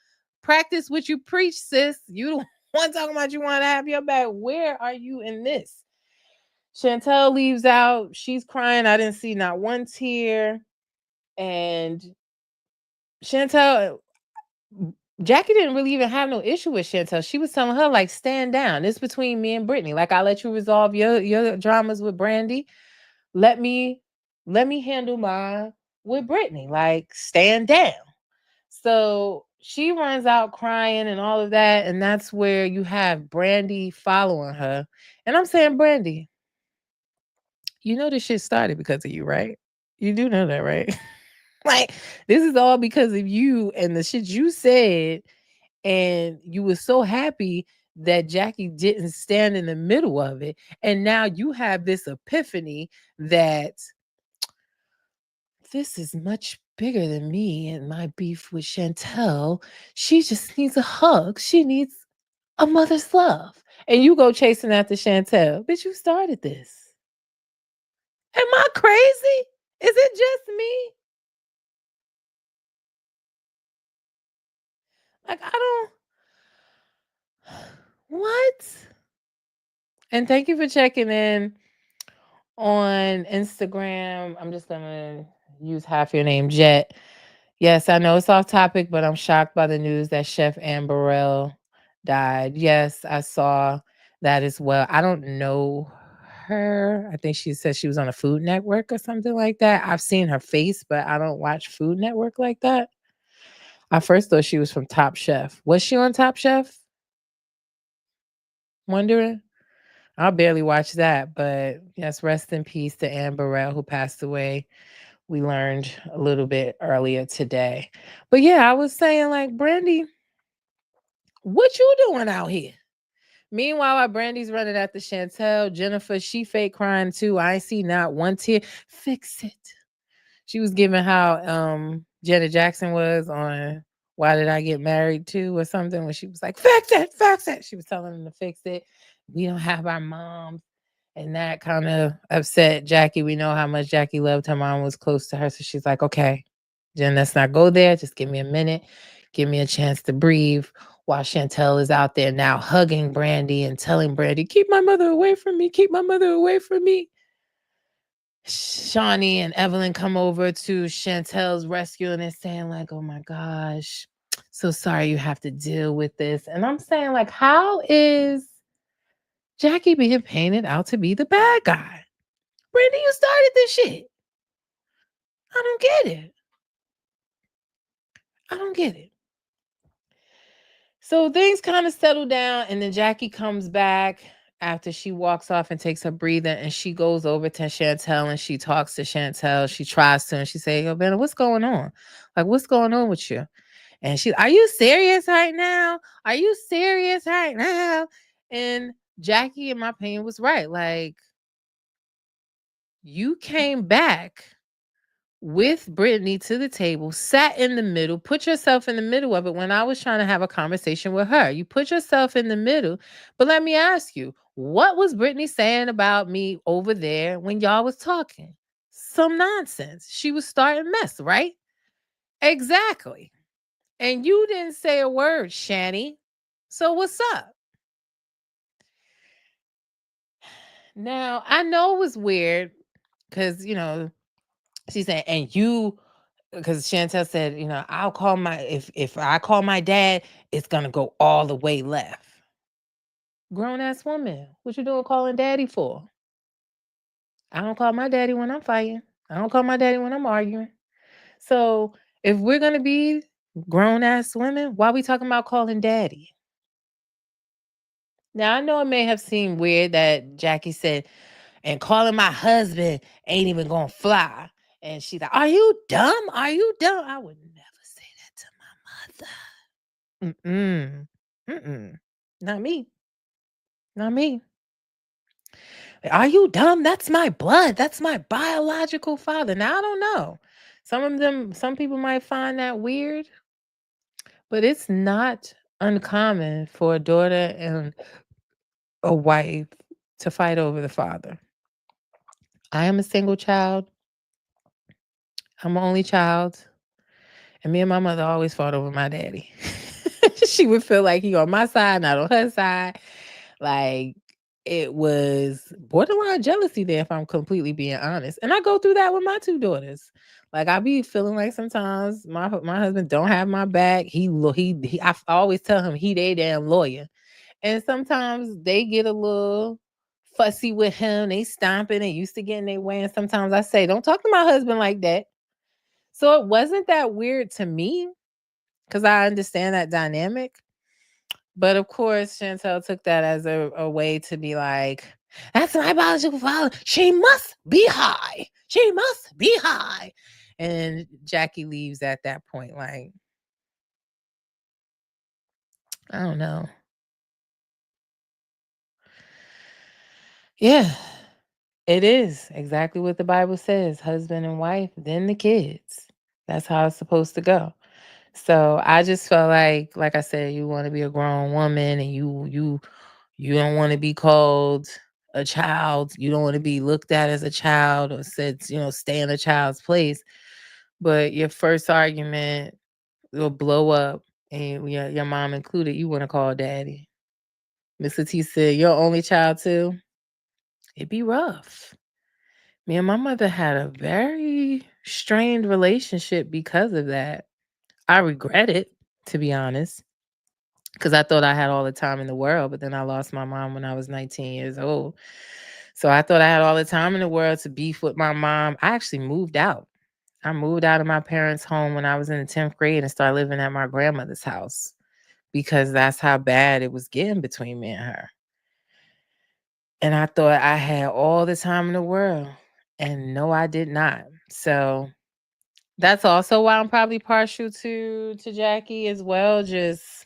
practice what you preach, sis. You the one talking about you want to have your back. Where are you in this? Chantel leaves out. She's crying. I didn't see not one tear. And Chantel, Jackie didn't really even have no issue with Chantel. She was telling her, like, stand down. It's between me and Brittany. Like, I'll let you resolve your dramas with Brandy. Let me handle mine with Brittany. Like, stand down. So she runs out crying and all of that. And that's where you have Brandy following her. And I'm saying, Brandy, you know this shit started because of you, right? You do know that, right? Like, this is all because of you and the shit you said. And you were so happy that Jackie didn't stand in the middle of it. And now you have this epiphany that this is much bigger than me and my beef with Chantel. She just needs a hug. She needs a mother's love. And you go chasing after Chantel. Bitch, you started this. Am I crazy? Is it just me? Like, I don't. What? And thank you for checking in on Instagram. I'm just going to use half your name, Jet. Yes, I know it's off topic, but I'm shocked by the news that Chef Bbwla died. Yes, I saw that as well. I don't know her. I think she said she was on a Food Network or something like that. I've seen her face, but I don't watch Food Network like that. I first thought she was from Top Chef. Was she on Top Chef? Wondering. I barely watch that, but yes, rest in peace to Bbwla, who passed away. We learned a little bit earlier today. But yeah, I was saying, like, Brandy, what you doing out here? Meanwhile, while Brandy's running after Chantel, Jennifer, she fake crying too. I ain't see not one tear. Fix it. She was giving how Janet Jackson was on Why Did I Get Married To or something, when she was like, fix it, fix it. She was telling them to fix it. We don't have our moms. And that kind of upset Jackie. We know how much Jackie loved her mom, was close to her. So she's like, okay, Jen, let's not go there. Just give me a minute. Give me a chance to breathe, while Chantel is out there now hugging Brandy and telling Brandy, keep my mother away from me. Keep my mother away from me. Shawnee and Evelyn come over to Chantel's rescue and they're saying, like, oh my gosh, so sorry you have to deal with this. And I'm saying, like, how is Jackie being painted out to be the bad guy? Brandy, you started this shit. I don't get it. I don't get it. So things kind of settle down, and then Jackie comes back after she walks off and takes her breather, and she goes over to Chantel and she talks to Chantel. She tries to, and she says, yo, Ben, what's going on? Like, what's going on with you? And she, are you serious right now? Are you serious right now? And Jackie, in my opinion, was right. Like, you came back with Brittany to the table, sat in the middle, put yourself in the middle of it when I was trying to have a conversation with her. You put yourself in the middle. But let me ask you, what was Brittany saying about me over there when y'all was talking? Some nonsense. She was starting mess, right? Exactly. And you didn't say a word, Shani. So what's up? Now, I know it was weird because, she said, and you, because Chantel said, I'll call if I call my dad, it's gonna go all the way left. Grown ass woman, what you doing calling daddy for? I don't call my daddy when I'm fighting. I don't call my daddy when I'm arguing. So if we're gonna be grown ass women, why are we talking about calling daddy? Now I know it may have seemed weird that Jackie said, and calling my husband ain't even gonna fly. And she's like, are you dumb? Are you dumb? I would never say that to my mother. Not me. Not me. Are you dumb? That's my blood. That's my biological father. Now, I don't know. Some people might find that weird, but it's not uncommon for a daughter and a wife to fight over the father. I am a single child. I'm an only child. And me and my mother always fought over my daddy. She would feel like he on my side, not on her side. Like, it was borderline jealousy there, if I'm completely being honest. And I go through that with my two daughters. Like, I be feeling like sometimes my husband don't have my back. I always tell him he they damn lawyer. And sometimes they get a little fussy with him. They stomping and used to getting their way. And sometimes I say, don't talk to my husband like that. So it wasn't that weird to me because I understand that dynamic. But of course, Chantel took that as a way to be like, that's my biological father. She must be high. She must be high. And Jackie leaves at that point. Like, I don't know. Yeah, it is exactly what the Bible says, husband and wife, then the kids. That's how it's supposed to go. So I just felt like I said, you want to be a grown woman and you don't want to be called a child. You don't want to be looked at as a child or said, stay in a child's place. But your first argument will blow up, and your mom included, you want to call daddy. Miss Latif said, your only child too? It'd be rough. Me and my mother had a very strained relationship because of that. I regret it, to be honest, because I thought I had all the time in the world, but then I lost my mom when I was 19 years old. So I thought I had all the time in the world to beef with my mom. I actually moved out. I moved out of my parents' home when I was in the 10th grade and started living at my grandmother's house because that's how bad it was getting between me and her. And I thought I had all the time in the world. And no, I did not. So that's also why I'm probably partial to Jackie as well. Just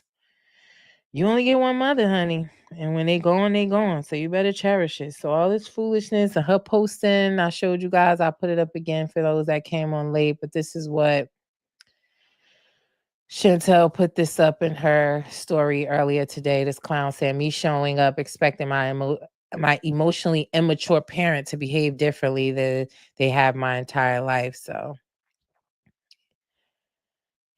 you only get one mother, honey. And when they gone, they gone. So you better cherish it. So all this foolishness and her posting, I showed you guys, I'll put it up again for those that came on late. But this is what Chantel put this up in her story earlier today. This clown said, me showing up expecting my emotionally immature parent to behave differently than they have my entire life. So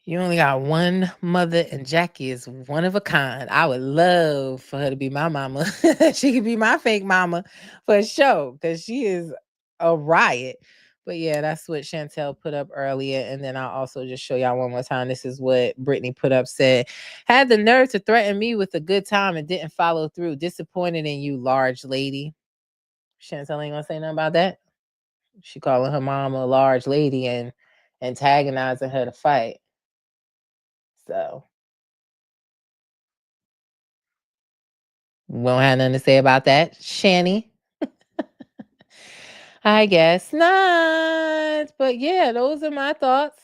you only got one mother, and Jackie is one of a kind. I would love for her to be my mama. She could be my fake mama for sure, because she is a riot. But yeah, that's what Chantel put up earlier. And then I'll also just show y'all one more time. This is what Brittany put up, said, had the nerve to threaten me with a good time and didn't follow through. Disappointed in you, large lady. Chantel ain't gonna say nothing about that. She calling her mom a large lady and antagonizing her to fight. So won't have nothing to say about that. Shani. I guess not. But yeah, those are my thoughts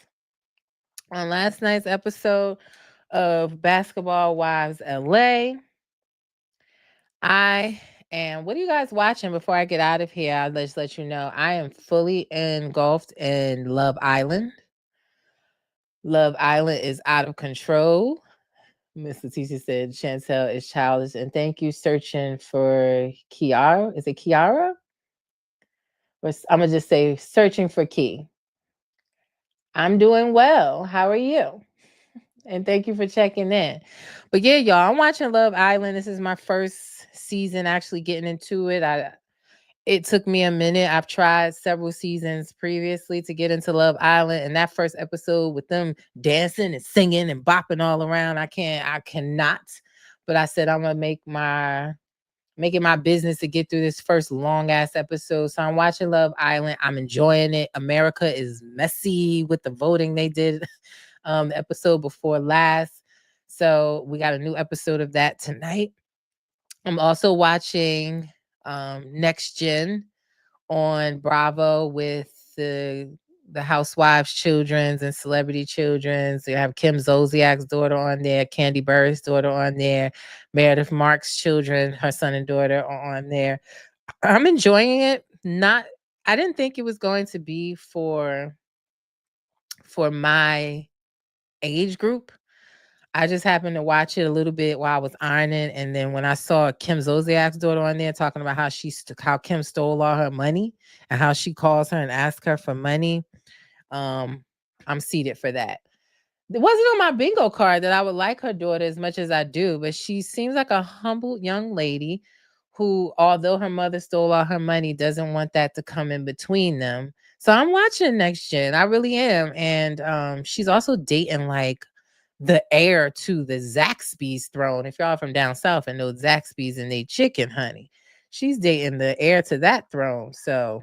on last night's episode of Basketball Wives LA. What are you guys watching before I get out of here? I'll just let you know I am fully engulfed in Love Island. Love Island is out of control. Miss Leticia said Chantel is childish. And thank you, searching for Kiara. Is it Kiara? I'm going to just say searching for Key. I'm doing well. How are you? And thank you for checking in. But yeah, y'all, I'm watching Love Island. This is my first season actually getting into it. It took me a minute. I've tried several seasons previously to get into Love Island. And that first episode with them dancing and singing and bopping all around, I cannot. But I said I'm gonna make it my business to get through this first long ass episode. So I'm watching Love Island. I'm enjoying it. America is messy with the voting they did the episode before last. So we got a new episode of that tonight. I'm also watching Next Gen on Bravo with the Housewives Children's and Celebrity Children's. You have Kim Zolciak's daughter on there, Candy Burr's daughter on there, Meredith Marks' children, her son and daughter are on there. I'm enjoying it. I didn't think it was going to be for my age group. I just happened to watch it a little bit while I was ironing, and then when I saw Kim Zolciak's daughter on there talking about how Kim stole all her money and how she calls her and asks her for money, I'm seated for that. It wasn't on my bingo card that I would like her daughter as much as I do, but she seems like a humble young lady who, although her mother stole all her money, doesn't want that to come in between them. So I'm watching Next Gen. I really am. And she's also dating like the heir to the Zaxby's throne. If y'all from down south and know Zaxby's and they chicken, honey, she's dating the heir to that throne. So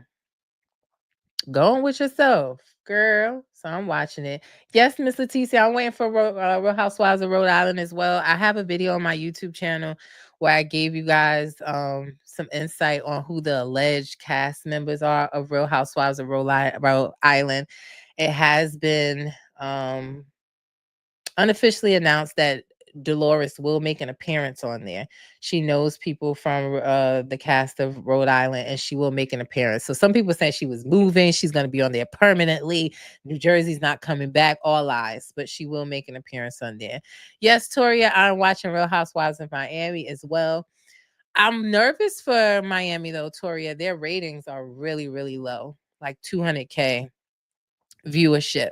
go on with yourself, girl. So I'm watching it. Yes, Miss Leticia, I'm waiting for Real Housewives of Rhode Island as well. I have a video on my YouTube channel where I gave you guys some insight on who the alleged cast members are of Real Housewives of Rhode Island. it has been unofficially announced that Dolores will make an appearance on there. She knows people from the cast of Rhode Island, and she will make an appearance. So some people say she was moving. She's going to be on there permanently. New Jersey's not coming back. All lies, but she will make an appearance on there. Yes, Toria, I'm watching Real Housewives of Miami as well. I'm nervous for Miami though, Toria. Their ratings are really, really low, like 200K viewership,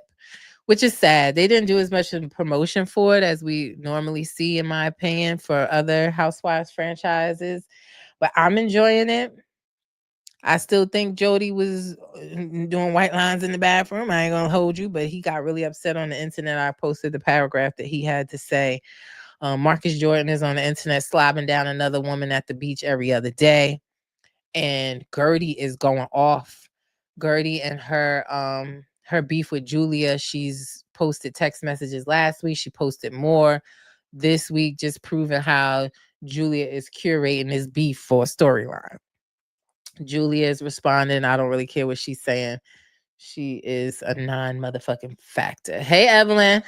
which is sad. They didn't do as much of promotion for it as we normally see, in my opinion, for other Housewives franchises. But I'm enjoying it. I still think Jody was doing white lines in the bathroom. I ain't gonna hold you, but he got really upset on the internet. I posted the paragraph that he had to say. Marcus Jordan is on the internet slobbing down another woman at the beach every other day. And Gertie is going off. Gertie and her beef with Julia. She's posted text messages last week. She posted more this week, just proving how Julia is curating this beef for a storyline. Julia is responding. I don't really care what she's saying. She is a non-motherfucking factor. Hey, Evelyn.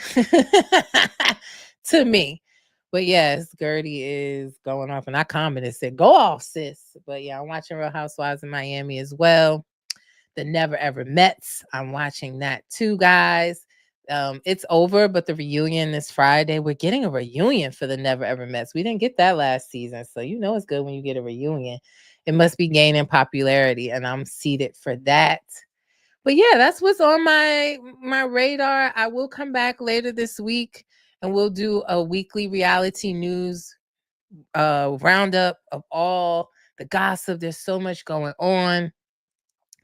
To me. But yes, Gertie is going off, and I commented, said, go off, sis. But yeah, I'm watching Real Housewives in Miami as well. The Never Ever Mets, I'm watching that too, guys. It's over, but the reunion is Friday. We're getting a reunion for the Never Ever Mets. We didn't get that last season, so you know it's good when you get a reunion. It must be gaining popularity, and I'm seated for that. But yeah, that's what's on my radar. I will come back later this week, and we'll do a weekly reality news roundup of all the gossip. There's so much going on.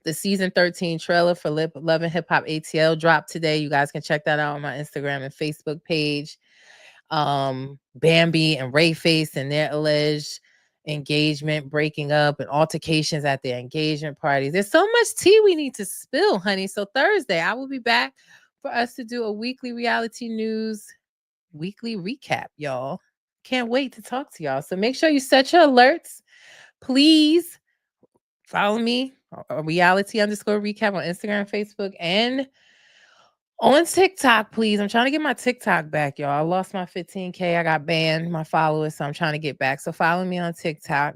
The season 13 trailer for Love and Hip Hop ATL dropped today. You guys can check that out on my Instagram and Facebook page. Bambi and Rayface and their alleged engagement breaking up and altercations at their engagement parties. There's so much tea we need to spill, honey. So Thursday, I will be back for us to do a weekly reality news weekly recap, y'all. Can't wait to talk to y'all. So make sure you set your alerts. Please follow me, reality_recap on Instagram, Facebook, and on TikTok, please. I'm trying to get my TikTok back, y'all. I lost my 15K. I got banned, my followers, so I'm trying to get back. So follow me on TikTok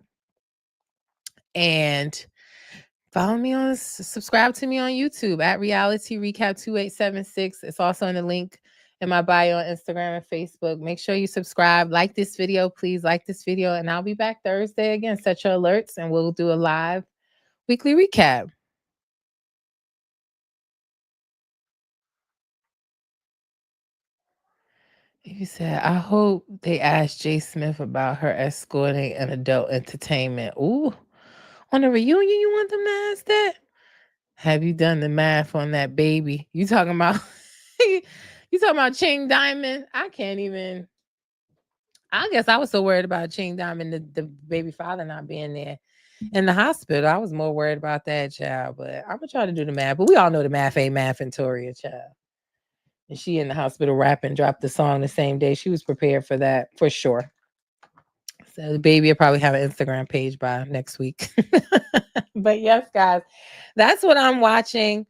and subscribe to me on YouTube at Reality Recap 2876. It's also in the link in my bio on Instagram and Facebook. Make sure you subscribe. Like this video, please. Like this video. And I'll be back Thursday again. Set your alerts and we'll do a live weekly recap. You said, I hope they asked Jay Smith about her escorting an adult entertainment. Ooh, on a reunion, you want them to ask that? Have you done the math on that baby? You talking about Ching Diamond? I can't even. I guess I was so worried about Ching Diamond, the baby father not being there in the hospital. I was more worried about that child, but I'm gonna try to do the math. But we all know the math ain't math in Toria, child. And she in the hospital rapping, dropped the song the same day. She was prepared for that for sure. So the baby will probably have an Instagram page by next week. But yes, guys, that's what I'm watching.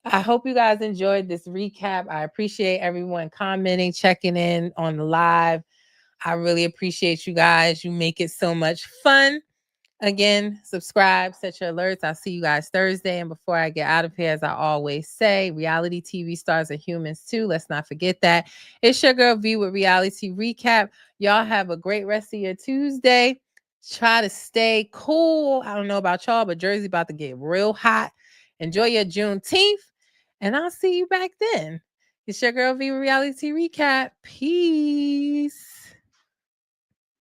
I hope you guys enjoyed this recap. I appreciate everyone commenting, checking in on the live. I really appreciate you guys. You make it so much fun. Again, subscribe, set your alerts. I'll see you guys Thursday. And before I get out of here, as I always say, reality TV stars are humans too. Let's not forget that. It's your girl V with Reality Recap. Y'all have a great rest of your Tuesday. Try to stay cool. I don't know about y'all, but Jersey about to get real hot. Enjoy your Juneteenth. And I'll see you back then. It's your girl V with Reality Recap. Peace.